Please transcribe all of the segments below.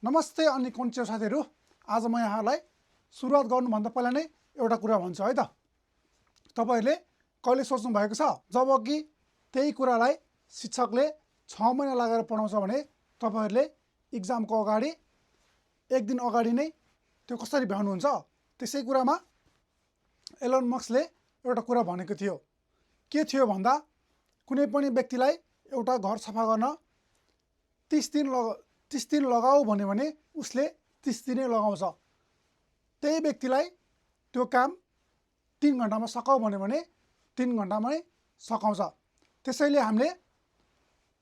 नमस्ते अनि कन्चो साथीहरु, आज म यहाँलाई सुरुवात गर्नुभन्दा पहिला नै एउटा कुरा भन्छु है त। तपाईहरुले कहिले सोच्नु भएको छ जब कि त्यही कुरालाई शिक्षकले 6 महिना लागेर पढाउँछ भने तपाईहरुले एक्जामको अगाडि एक दिन अगाडि नै त्यो कसरी भ्याउनुहुन्छ? त्यसै कुरामा एलन मस्कले एउटा कुरा भनेको थियो। के थियो भन्दा कुनै पनि व्यक्तिलाई एउटा घर सफा गर्न 30 दिन लगाऊ भन्यो भने उसले 30 दिनै लगाउँछ। त्यही व्यक्तिलाई त्यो काम 3 घण्टामा सकाऊ भन्यो भने 3 घण्टामै सकाउँछ। त्यसैले हामीले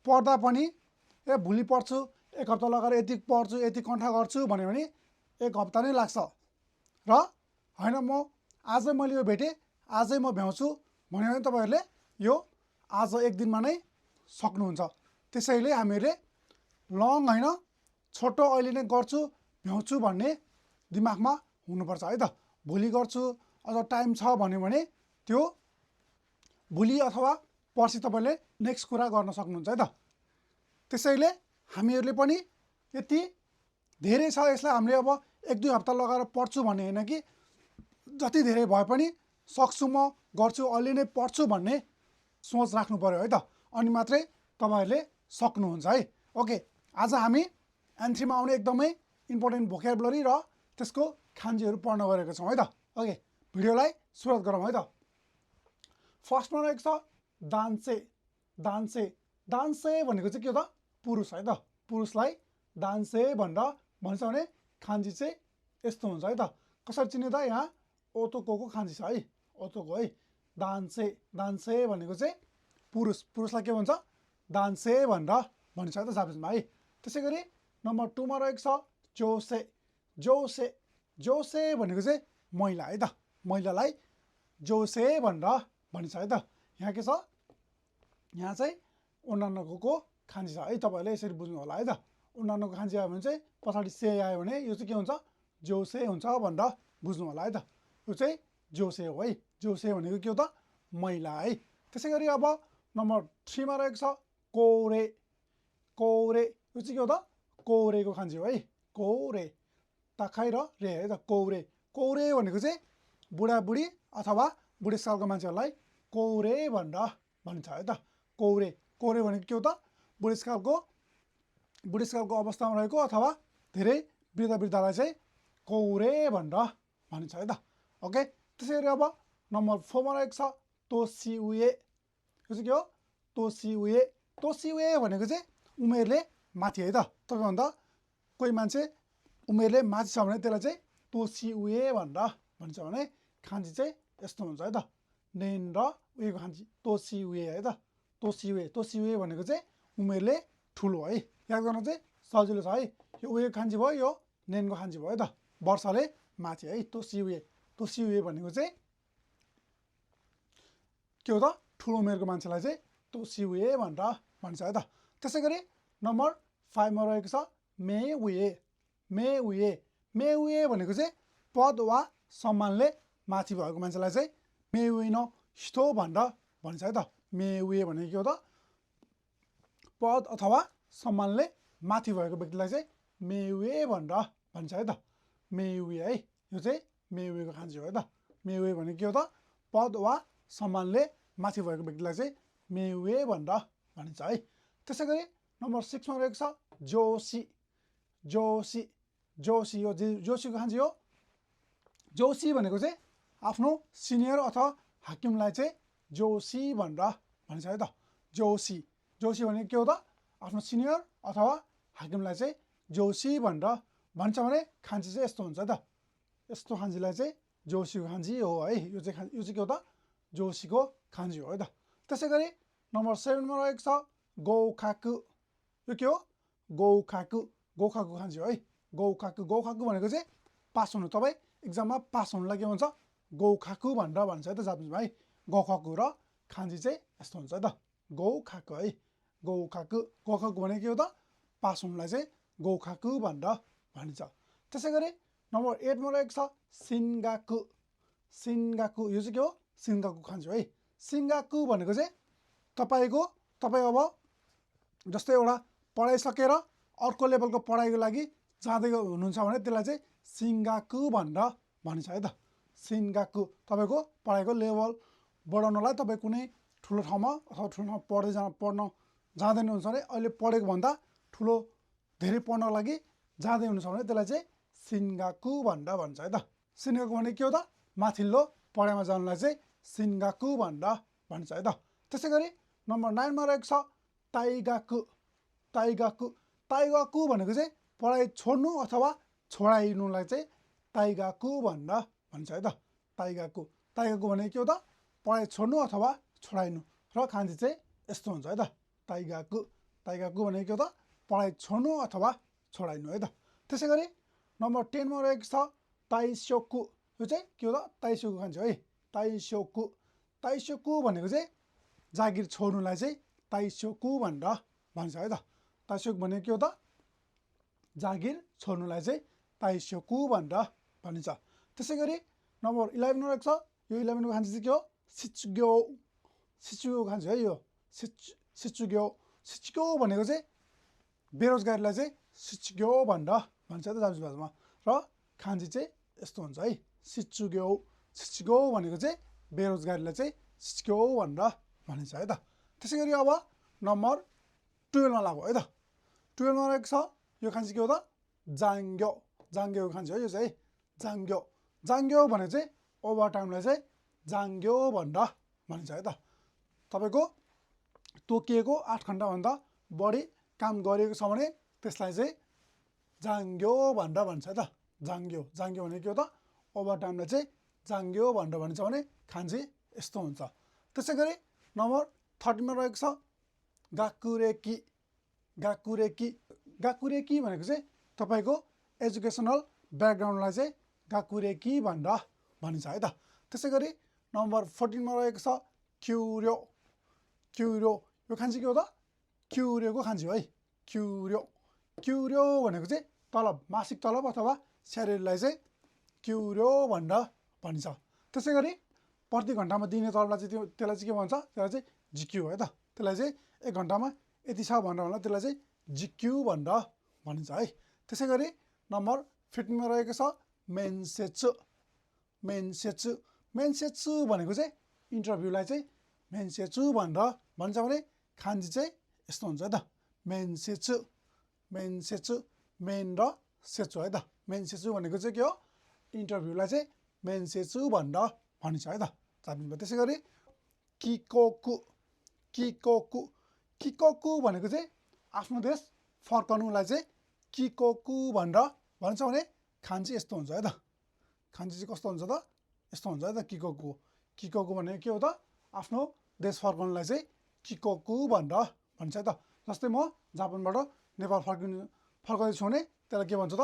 पढ्दा पनि भोलि पढ्छु, एक हप्ता लगाएर यति पढ्छु, यति कण्ठा गर्छु भन्यो भने एक हप्ता नै लाग्छ। र हैन म आजै मैले यो भेटे, आजै म भ्याउँछु भन्यो भने तपाईहरुले यो आज एक दिनमा नै सक्नुहुन्छ। त्यसैले हामीले लङ हैन छोटो अहिले नै गर्छु भ्याउँछु भन्ने दिमागमा हुनुपर्छ है त। भोलि गर्छु अझ टाइम छ भन्यो भने त्यो भोलि अथवा पर्सि तपाईले नेक्स्ट कुरा गर्न सक्नुहुन्छ है त। त्यसैले हामीहरुले पनि यति धेरै छ यसलाई हामीले अब 1-2 हप्ता लगाएर पढ्छु भन्ने हैन कि जति धेरै भए पनि सक्छु म गर्छु अलि नै पढ्छु भन्ने सोच राख्नु पर्यो है त। अनि मात्रै तपाईहरुले सक्नुहुन्छ है। ओके, आज हामी N3 मा आउने एकदमै इम्पोर्टेन्ट भोक्याबुलरी र त्यसको खान्जीहरु पढ्न गएका छौं है त। ओके, भिडियोलाई सुरुवात गरौँ है त। फर्स्टमा रहेको छ दान्से। दान्से दान्से भनेको चाहिँ के हो त? पुरुष है त। पुरुषलाई दान्से भनेर भन्छ भने खान्जी चाहिँ यस्तो हुन्छ है त। कसरी चिन्ने त? यहाँ ओतोको खान्जी छ है, ओतोको है। दान्से दान्से भनेको चाहिँ पुरुष, पुरुषलाई के भन्छ? दान्से भनेर भन्छ है त जापानिजमा है। त्यसैगरी नम्बर 2 मा रहेको छ जोसे। जोसे जोसे भनेको चाहिँ महिला है त। महिलालाई जोसे भनेर भनिन्छ है त। यहाँ के छ? यहाँ चाहिँ उन्नानको खान्जी छ है। तपाईहरुले यसरी बुझ्नु होला है त। उन्नानको खान्जी आयो भने चाहिँ पछाडी से आयो भने यो चाहिँ के हुन्छ? जोसे हुन्छ भनेर बुझ्नु होला है त। यो चाहिँ जोसे हो है। जोसे भनेको के हो त? महिला है। त्यसैगरी अब नम्बर 3 मा रहेको छ कोरे। कोरे यो चाहिँ के हो त? कोरेको खान्जी हो है। कोरे तखाइ र रे है त। कोरे कोरे भनेको चाहिँ बुढाबुढी अथवा बुढेसकालको मान्छेहरुलाई कोरे भनेर भनिन्छ है त। कोरे कोरे भनेको के हो त? बुढेसकालको अवस्थामा रहेको अथवा धेरै वृद्धलाई चाहिँ कोरे भनेर भनिन्छ है त। ओके, त्यसैगरी अब नम्बर 4 मा रहेको छ तोसिउए। यो चाहिँ के हो? तोसिउए। तोसिउए भनेको चाहिँ उमेरले माथि है त। तपाईभन्दा कोही मान्छे उमेरले माथि छ भने त्यसलाई चाहिँ तोसिउए भनेर भन्छ भने खान्जी चाहिँ यस्तो हुन्छ है त। नेन र उयोको खान्जी तोसिउए है त। तोसिउए तोसिउए भनेको चाहिँ उमेरले ठुलो है। याद गर्न चाहिँ सजिलो छ है। यो उयोको खान्जी भयो, यो नेनको खान्जी भयो है त। वर्षले माथि है तोसिउए। तोसिउए भनेको चाहिँ के हो त? ठुलो उमेरको मान्छेलाई चाहिँ तोसिउए भनेर भन्छ है त। त्यसैगरी नम्बर 5 मा रहेको छ मेउए। मेउए मेउए भनेको चाहिँ पद वा सम्मानले माथि भएको मान्छेलाई चाहिँ मेउए न हितो भनेर भन्छ है त। मेउए भनेको के हो त? पद अथवा सम्मानले माथि भएको व्यक्तिलाई चाहिँ मेउए भनेर भन्छ है त। मेउए है। यो चाहिँ मेउएको खान्जी हो है त। मेउए भनेको के हो त? पद वा सम्मानले माथि भएको व्यक्तिलाई चाहिँ मेउए भनेर भनिन्छ है। त्यसैगरी नम्बर 6 मा रहेको छ जोशी। जोशी जोशी यो जोशीको खान्जी हो। जोशी भनेको चाहिँ आफ्नो सिनियर अथवा हाकिमलाई चाहिँ जोशी भनेर भनिन्छ है त। जोशी जोशी भनेको के हो त? आफ्नो सिनियर अथवा हाकिमलाई चाहिँ जोशी भनेर भन्छ भने खान्जी चाहिँ यस्तो हुन्छ है त। यस्तो खान्जीलाई चाहिँ जोशीको खान्जी हो है। यो चाहिँ के हो त? जोशीको खान्जी हो है त। त्यसैगरी नम्बर 7 मा रहेको छ गौखाकु। यो के हो? गौखाकु गौखाकु खान्जी हो है। गौखाकु गौखाकु भनेको चाहिँ पास हुनु। तपाई एक्जाममा पास हुनुलाई के भन्छ? गौखाकु भनेर भन्छ है त जापानिजमा है। गौखाकु र खान्जी चाहिँ यस्तो हुन्छ है त। गौखाकु है। गौखाकु गौखाकु भनेको के हो त? पास हुनुलाई चाहिँ गौखाकु भनेर भनिन्छ। त्यसैगरी नम्बर 8 मा रहेको छ सिन्गाकु। सिन्गाकु यो चाहिँ के हो? सिन्गाकु खान्जी हो है। सिन्गाकु भनेको चाहिँ तपाई अब जस्तै एउटा पढाइ सकेर अर्को लेभलको पढाइको लागि जाँदै हुनुहुन्छ भने त्यसलाई चाहिँ सिङ्गाकु भनेर भनिन्छ है त। सिङ्गाकु तपाईँको पढाइको लेभल बढाउनलाई तपाईँ कुनै ठुलो ठाउँमा अथवा ठुलो ठाउँमा पढ्न जाँदै हुनुहुन्छ भने अहिले पढेको भन्दा ठुलो धेरै पढ्नको लागि जाँदै हुनुहुन्छ भने त्यसलाई चाहिँ सिङ्गाकु भनेर भन्छ है त। सिङ्गाकु भने के हो त? माथिल्लो पढाइमा जानुलाई चाहिँ सिङ्गाकु भनेर भन्छ है त। त्यसै गरी नम्बर 9 मा रहेको छ ताइगाकु। ताइगाकु ताइगाकु भनेको चाहिँ पढाइ छोड्नु अथवा छोडाइनुलाई चाहिँ ताइगाकु भनेर भन्छ है त। ताइगाकु ताइगाकु भनेको के हो त? पढाइ छोड्नु अथवा छोडाइनु र खान्जी चाहिँ यस्तो हुन्छ है त। ताइगाकु ताइगाकु भनेको के हो त? पढाइ छोड्नु अथवा छोडाइनु है त। त्यसै गरी नम्बर 10 मा रहेको छ ताइस्योकु। यो चाहिँ के हो त? ताइस्योकु खान्जी है। ताइस्योकु ताइस्योकु भनेको चाहिँ जागिर छोड्नुलाई चाहिँ ताइस्योकु भनेर भन्छ है त। ताइस्योकु भनेको के हो त? जागिर छोड्नुलाई चाहिँ ताइस्योकु भनेर भनिन्छ। त्यसै गरी नम्बर 11 मा रहेको छ यो 11 को खान्जी चाहिँ के हो? सिचुग्यो। सिचुग्यो खान्जी है यो सिचुग्यो। सिचुग्यो भनेको चाहिँ बेरोजगारीलाई चाहिँ सिचुग्यो भनेर भन्छ है त जापानिज भाषामा र खान्जी चाहिँ यस्तो हुन्छ है। सिचुग्यो सिचुग्यो भनेको चाहिँ बेरोजगारीलाई चाहिँ सिचुग्यो भनेर भनिन्छ है त। त्यसै गरी अब नम्बर 12 मा लाग्यो है त। 12 मा रहेको छ यो खान्जी के हो त? जाङ्ग्यो। जाङ्ग्यो खान्जी है यो चाहिँ जाङ्ग्यो। जाङ्ग्यो भनेको चाहिँ ओभर टाइमलाई चाहिँ जाङ्ग्यो भनेर भनिन्छ है त। तपाईँको तोकिएको 8 घन्टाभन्दा बढी काम गरिएको छ भने त्यसलाई चाहिँ जाङ्ग्यो भनेर भन्छ है त। जाङ्ग्यो जाङ्ग्यो भनेको के हो त? ओभर टाइमलाई चाहिँ जाङ्ग्यो भनेर भनिन्छ भने खान्जी यस्तो हुन्छ। त्यसै गरी नम्बर 13 मा रहेको छ गाकुरेकी। गाकुरेकी गाकुरेकी भनेको चाहिँ तपाईँको एजुकेसनल ब्याकग्राउन्डलाई चाहिँ गाकुरेकी भनेर भनिन्छ है त। त्यसै गरी नम्बर 14 मा रहेको छ क्युर्यो। क्युर्यो यो खान्जी के हो त? क्युर्योको खान्जी है। क्युर्यो क्युर्यो भनेको चाहिँ तलब मासिक तलब अथवा स्यालेरीलाई चाहिँ क्युर्यो भनेर भनिन्छ। त्यसै गरी प्रति घन्टामा दिने तलबलाई चाहिँ त्यसलाई चाहिँ के भन्छ? त्यसलाई चाहिँ जिक्यू है त। त्यसलाई चाहिँ 1 घन्टामा यति छ भनेर भन्दा त्यसलाई चाहिँ जिक्यू भनेर भनिन्छ है। त्यसै गरी नम्बर 15 मा रहेको छ मेन्सेत्सु। मेन्सेत्सु मेन्सेत्सु भनेको चाहिँ इन्टरभ्यूलाई चाहिँ मेन्सेत्सु भनेर भन्छ भने खान्जी चाहिँ यस्तो हुन्छ है त। मेन्सेत्सु मेन्सेत्सु मेन र सेत्सु है त। मेन्सेत्सु भनेको चाहिँ के हो? इन्टरभ्यूलाई चाहिँ मेन्सेत्सु भनेर भनिन्छ है त जापानिजमा। त्यसै गरी किकोकु। किकोकु किकोकु भनेको चाहिँ आफ्नो देश फर्कनुलाई चाहिँ किकोकु भनेर भन्छ भने खान्जी यस्तो हुन्छ है त। खान्जी चाहिँ कस्तो हुन्छ त? यस्तो हुन्छ है त किकोकु। किकोकु भनेको के हो त? आफ्नो देश फर्कनुलाई चाहिँ किकोकु भनेर भन्छ है त। जस्तै म जापानबाट नेपाल फर्काउँदैछु भने त्यसलाई के भन्छ त?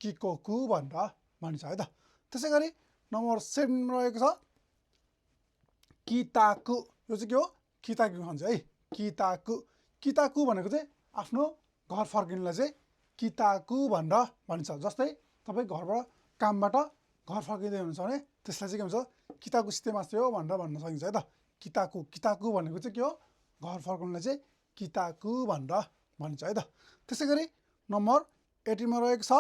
किकोकु भनेर भनिन्छ है त। त्यसै गरी नम्बर 7 मा रहेको छ किताकु। यो चाहिँ के हो? किताकु भन्छ है। किताकु किताकु भनेको चाहिँ आफ्नो घर फर्किनुलाई चाहिँ किताकु भनेर भनिन्छ। जस्तै तपाईँ घरबाट कामबाट घर फर्किँदै हुनुहुन्छ भने त्यसलाई चाहिँ के भन्छ? किताकु सितेमासे हो भनेर भन्न सकिन्छ है त। किताकु किताकु भनेको चाहिँ के हो? घर फर्कनुलाई चाहिँ किताकु भनेर भनिन्छ है त। त्यसै गरी नम्बर 18 मा रहेको छ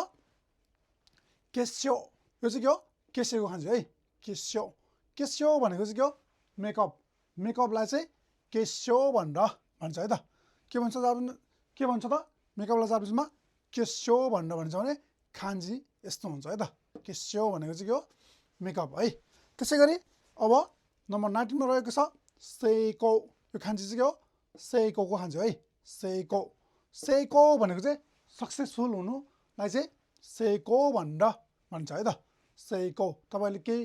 केस्यो। यो चाहिँ के हो? केस्योको खान्जी है। केस्यो केस्यो भनेको चाहिँ के हो? मेकअप। मेकअपलाई चाहिँ केस्यो भनेर भन्छ है त। के भन्छ त? मेकअपलाई जापानिजमा केस्यो भनेर भन्छ भने खान्जी यस्तो हुन्छ है त। केस्यो भनेको चाहिँ के हो? मेकअप है। त्यसै गरी अब नम्बर 19 मा रहेको छ सेइको। यो खान्जी चाहिँ के हो? सेइकोको खान्जी है। सेइको सेइको भनेको चाहिँ सक्सेसफुल हुनुलाई चाहिँ सेइको भनेर भन्छ है त। सेइको तपाईँले केही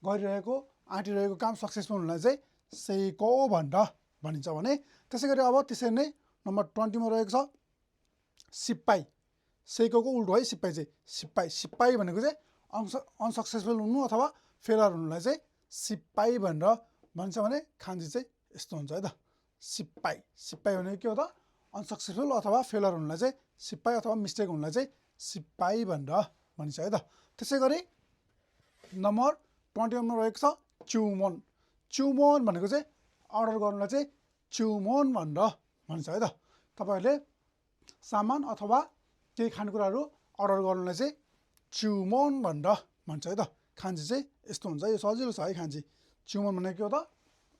गरिरहेको आँटिरहेको काम सक्सेसफुल हुनुलाई चाहिँ सेइको भनेर भनिन्छ भने। त्यसै गरी अब त्यसरी नै नम्बर 20 मा रहेको छ सिपाई। सेइकोको उल्टो है सिपाई चाहिँ। सिपाई सिपाई भनेको चाहिँ अनसक्सेसफुल हुनु अथवा फेलर हुनुलाई चाहिँ सिपाई भनेर भन्छ भने खान्जी चाहिँ यस्तो हुन्छ है त। सिपाई सिपाई भनेको के हो त? अनसक्सेसफुल अथवा फेलर हुनुलाई चाहिँ सिपाई अथवा मिस्टेक हुनुलाई चाहिँ सिपाई भनेर भनिन्छ है त। त्यसै गरी नम्बर 21 मा रहेको छ च्युमोन। च्युमोन भनेको चाहिँ अर्डर गर्नुलाई चाहिँ च्युमोन भनेर भन्छ है त। तपाईँहरूले सामान अथवा केही खानेकुराहरू अर्डर गर्नुलाई चाहिँ च्युमोन भनेर भन्छ है त। खान्जी चाहिँ यस्तो हुन्छ, यो सजिलो छ है खान्जी। च्युमोन भनेको के हो त?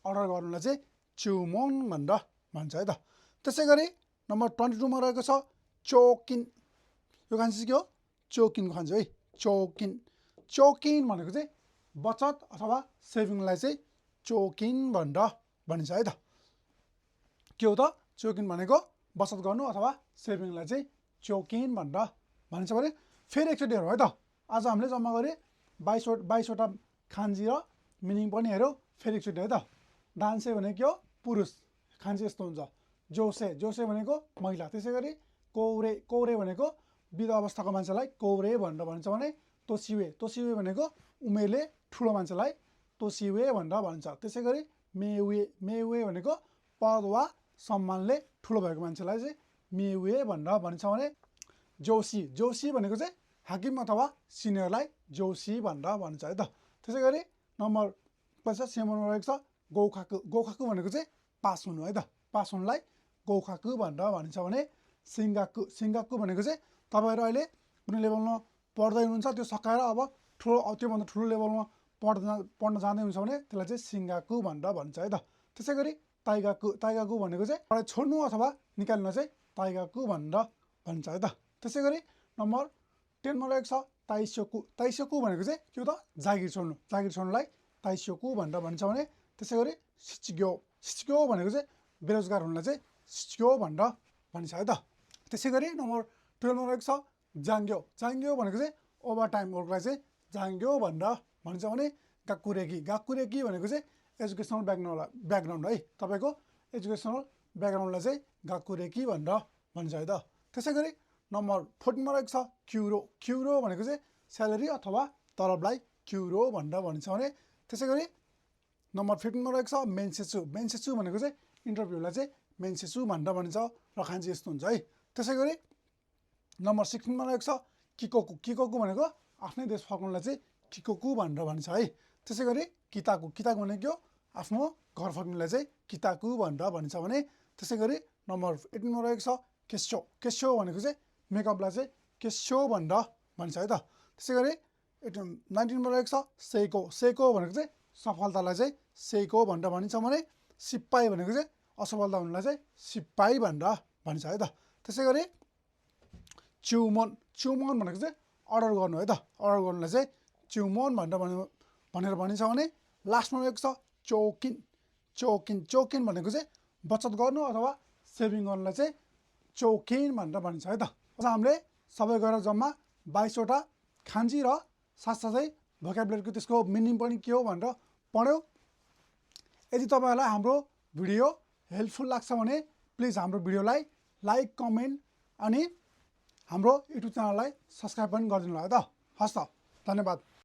अर्डर गर्नुलाई चाहिँ च्युमोन भनेर भन्छ है त। त्यसै गरी नम्बर 22 मा रहेको छ चोकिन। यो खान्जी चाहिँ के हो? चोकिनको खान्जी है, चोकिन। चोकिन भनेको चाहिँ बचत अथवा सेभिङलाई चाहिँ चोकिन भनेर भनिन्छ है त। के हो त? चोकिन भनेको बचत गर्नु अथवा सेभिङलाई चाहिँ चोकिन भनेर भनिन्छ भने फेरि एकचोटि हेरौँ है त। आज हामीले जम्मा गरे 22वटा खान्जी र मिनिङ पनि हेऱ्यौँ। फेरि एकचोटि है त। डान्से भनेको के हो? पुरुष। खान्जी यस्तो हुन्छ। जोसे, जोसे भनेको महिला। त्यसै गरी कौरे, कौरे भनेको विधवा अवस्थाको मान्छेलाई कौरे भनेर भनिन्छ भने तोसिवे, तोसिवे भनेको उमेरले ठुलो मान्छेलाई तोसिवे भनेर भनिन्छ। त्यसै गरी मेवे, मेवे भनेको पद वा सम्मानले ठुलो भएको मान्छेलाई चाहिँ मेवे भनेर भनिन्छ भने जोसी, जोसी भनेको चाहिँ हाकिम अथवा सिनियरलाई जोसी भनेर भन्छ है त। त्यसै गरी नम्बर 7 मा रहेको छ गौखाकु। गौखाकु भनेको चाहिँ पास हुनु है त। पास हुनुलाई गौखाकु भनेर भनिन्छ भने सिङ्गाकु, सिङ्गाकु भनेको चाहिँ तपाईँहरू अहिले कुनै लेभलमा पढ्दै हुनुहुन्छ, त्यो सकाएर अब ठुलो त्योभन्दा ठुलो लेभलमा पढ्न जाँदै हुन्छ भने त्यसलाई चाहिँ सिङ्गाकु भनेर भन्छ है त। त्यसै गरी ताइगाकु, ताइगाकु भनेको चाहिँ पढाइ छोड्नु अथवा निकाल्न चाहिँ ताइगाकु भनेर भन्छ है त। त्यसै गरी नम्बर 10 मा रहेको छ ताइस्योकु। ताइस्योकु भनेको चाहिँ के हो त? जागिर छोड्नु। जागिर छोड्नुलाई ताइस्योकु भनेर भन्छ भने त्यसै गरी सिचिग्यो, सिचिग्यो भनेको चाहिँ बेरोजगार हुनुलाई चाहिँ सिचिग्यो भनेर भनिन्छ है त। त्यसै गरी नम्बर 12 मा रहेको छ जाङ्ग्यो। जाङ्ग्यो भनेको चाहिँ ओभर टाइम वर्कलाई चाहिँ जाङ्ग्यो भनेर भनिन्छ भने गाकुरेकी। गाकुरेकी भनेको चाहिँ एजुकेसनल ब्याकग्राउन्ड है। तपाईँको एजुकेसनल ब्याकग्राउन्डलाई चाहिँ गाकुरेकी भनेर भन्छ है त। त्यसै गरी नम्बर 14 मा रहेको छ क्युरो। क्युरो भनेको चाहिँ स्यालेरी अथवा तलबलाई क्युरो भनेर भनिन्छ भने त्यसै गरी नम्बर 15 मा रहेको छ मेन्सेसु। मेन्सेसु भनेको चाहिँ इन्टरभ्यूलाई चाहिँ मेन्सेसु भनेर भनिन्छ र खान्जी यस्तो हुन्छ है। त्यसै गरी नम्बर 16 मा रहेको छ किकोकु। किकोकु भनेको आफ्नै देश फर्कनुलाई चाहिँ किकोकु भनेर भनिन्छ है। त्यसै गरी किताकु। किताकु भनेको के हो? आफ्नो घर फर्किनुलाई चाहिँ किताकु भनेर भनिन्छ भने त्यसै गरी नम्बर 18 मा रहेको छ केस्यो। केस्यो भनेको चाहिँ मेकअपलाई चाहिँ केस्यो भनेर भनिन्छ है त। त्यसै गरी 19 मा रहेको छ सेको। सेको भनेको चाहिँ सफलतालाई चाहिँ सेको भनेर भनिन्छ भने सिपाही भनेको चाहिँ असफलता हुनुलाई चाहिँ सिपाही भनेर भनिन्छ है त। त्यसै गरी च्युमोन। च्युमोन भनेको चाहिँ अर्डर गर्नु है त। अर्डर गर्नुलाई चाहिँ च्युमोन भनेर भनिन्छ भने लास्टमा रहेको छ चोकिन। चोकिन, चोकिन भनेको चाहिँ बचत गर्नु अथवा सेभिङ गर्नुलाई चाहिँ चोकिन भनेर भनिन्छ है त। अझ हामीले सबै गरेर जम्मा 22वटा खान्जी र साथसाथै भोक्याबुलरीको त्यसको मिनिङ पनि के हो भनेर पढ्यौँ। यदि तपाईँहरूलाई हाम्रो भिडियो हेल्पफुल लाग्छ भने प्लिज हाम्रो भिडियोलाई लाइक, कमेन्ट अनि हाम्रो युट्युब च्यानललाई सब्सक्राइब पनि गरिदिनु होला है त। हस् त, धन्यवाद।